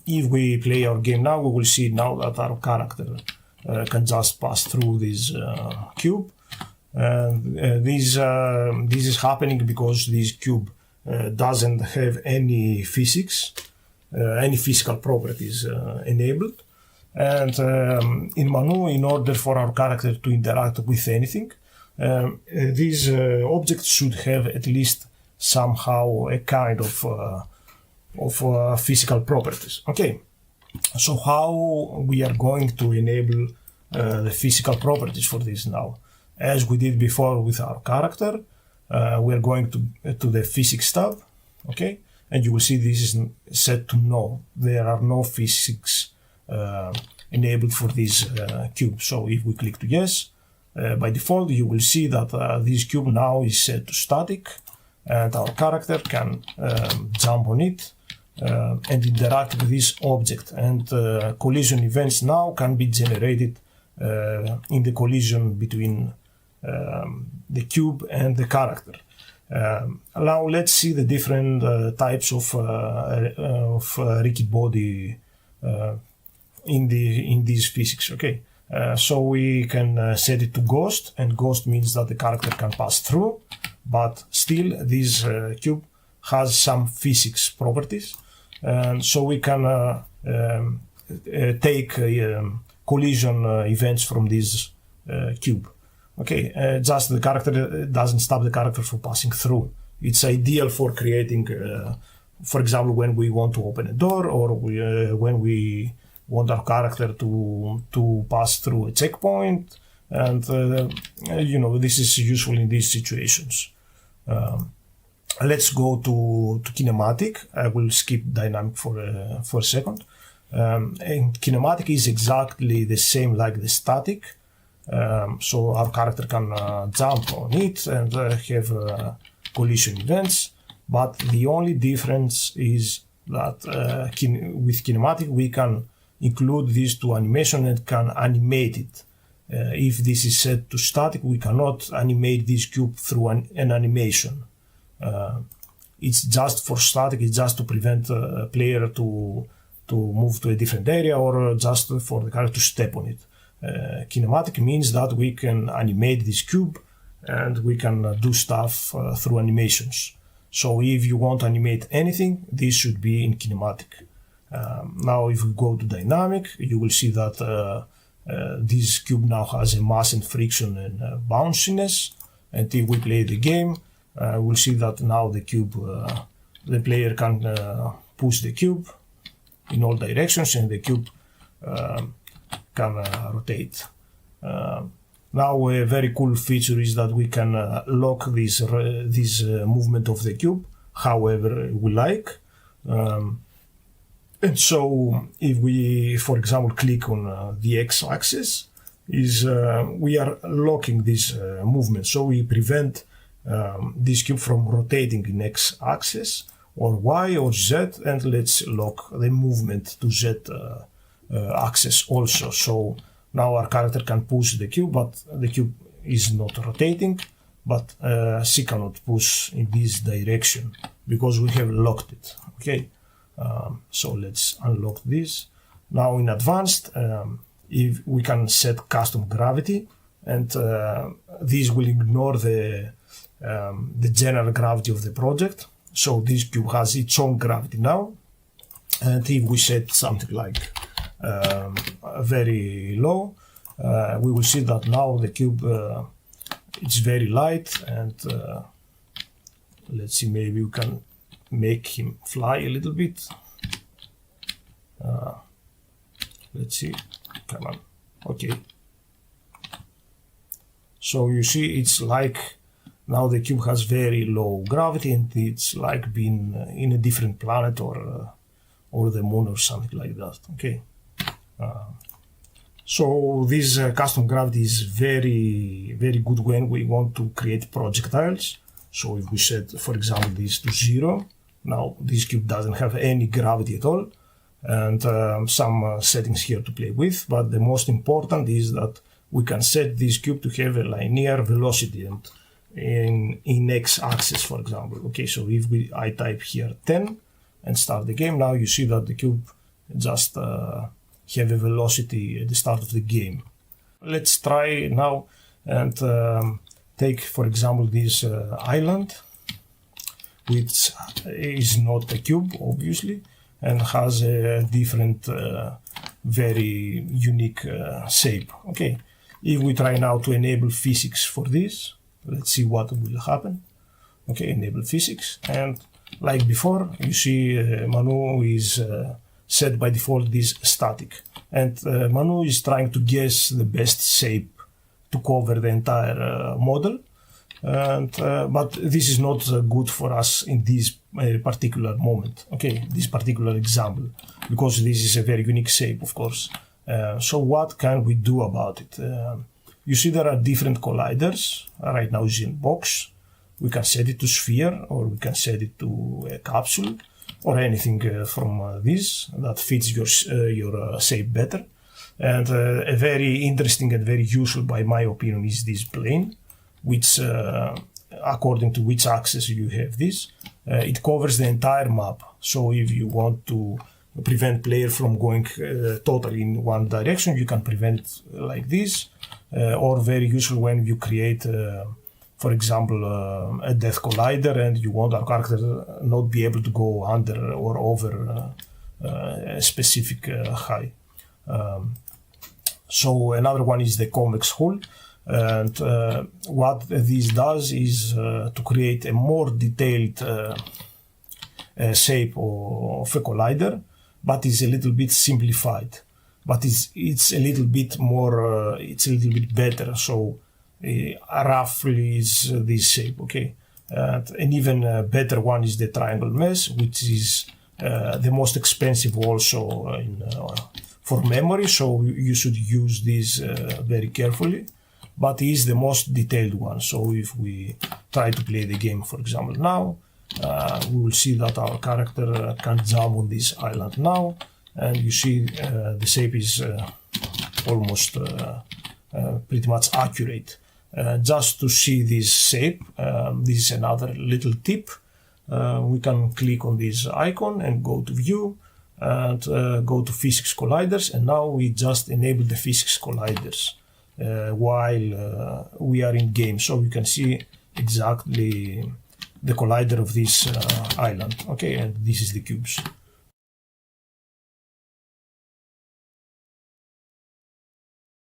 If we play our game now, we will see now that our character can just pass through this cube. This is happening because this cube doesn't have any physics, any physical properties enabled. And in MANU, in order for our character to interact with anything, these objects should have at least somehow a kind of physical properties. Okay, so how we are going to enable the physical properties for this now? As we did before with our character, we are going to the physics tab, okay, and you will see this is set to no. There are no physics enabled for this cube. So if we click to yes, by default you will see that this cube now is set to static, and our character can jump on it and interact with this object, and collision events now can be generated in the collision between the cube and the character. Now let's see the different types of rigid body in these physics. Okay, so we can set it to ghost, and ghost means that the character can pass through, but still this cube has some physics properties, and so we can take collision events from this cube. Okay, just the character doesn't stop the character from passing through. It's ideal for creating, for example, when we want to open a door, or when we want our character to pass through a checkpoint, and you know, this is useful in these situations. Let's go to kinematic. I will skip dynamic for a second. And kinematic is exactly the same like the static. So our character can jump on it and have collision events, but the only difference is that with kinematic we can include this to animation and can animate it. If this is set to static, we cannot animate this cube through an animation. It's just for static, it's just to prevent a player to move to a different area, or just for the character to step on it. Kinematic means that we can animate this cube and we can do stuff through animations. So if you want to animate anything, this should be in kinematic. Now if we go to dynamic, you will see that this cube now has a mass and friction and bounciness, and if we play the game, we'll see that now the cube, the player can push the cube in all directions, and the cube can rotate. Now a very cool feature is that we can lock this movement of the cube however we like. And so if we, for example, click on the x-axis, we are locking this movement. So we prevent this cube from rotating in x-axis or y or z, and let's lock the movement to z axis also. So now our character can push the cube, but the cube is not rotating, but she cannot push in this direction because we have locked it. Okay, so let's unlock this. Now in advanced, if we can set custom gravity, and this will ignore the general gravity of the project. So this cube has its own gravity now, and if we set something like very low, we will see that now the cube it's very light, and let's see, maybe we can make him fly a little bit. Let's see, come on, okay. So you see, it's like now the cube has very low gravity, and it's like being in a different planet or the moon or something like that. Okay. So this custom gravity is very good when we want to create projectiles. So if we set, for example, this to 0, now this cube doesn't have any gravity at all, and some settings here to play with, but the most important is that we can set this cube to have a linear velocity and in x-axis, for example. Okay, so if I type here 10, and start the game. Now you see that the cube just have a velocity at the start of the game. Let's try now and take, for example, this island, which is not a cube, obviously, and has a different, very unique shape. Okay, if we try now to enable physics for this, let's see what will happen. Okay, enable physics, and like before, you see MANU is set by default this static, and MANU is trying to guess the best shape to cover the entire model, and but this is not good for us in this particular moment, okay, this particular example, because this is a very unique shape, of course. So what can we do about it? You see there are different colliders. Right now it's in box. We can set it to sphere, or we can set it to a capsule, or anything from this that fits your shape better. And a very interesting and very useful, by my opinion, is this plane, which according to which axis you have this, it covers the entire map. So if you want to prevent player from going totally in one direction, you can prevent it like this, or very useful when you create for example, a death collider, and you want our character not be able to go under or over a specific height. So another one is the convex hull, and what this does is to create a more detailed shape of a collider, but is a little bit simplified. But it's a little bit more, it's a little bit better. So roughly is this shape, okay? An even better one is the triangle mesh, which is the most expensive also for memory, so you should use this very carefully, but it is the most detailed one. So if we try to play the game, for example, now, we will see that our character can jump on this island now, and you see the shape is almost pretty much accurate. Just to see this shape, this is another little tip. We can click on this icon and go to view and go to physics colliders, and now we just enable the physics colliders while we are in game, so you can see exactly the collider of this island. Okay, and this is the cubes.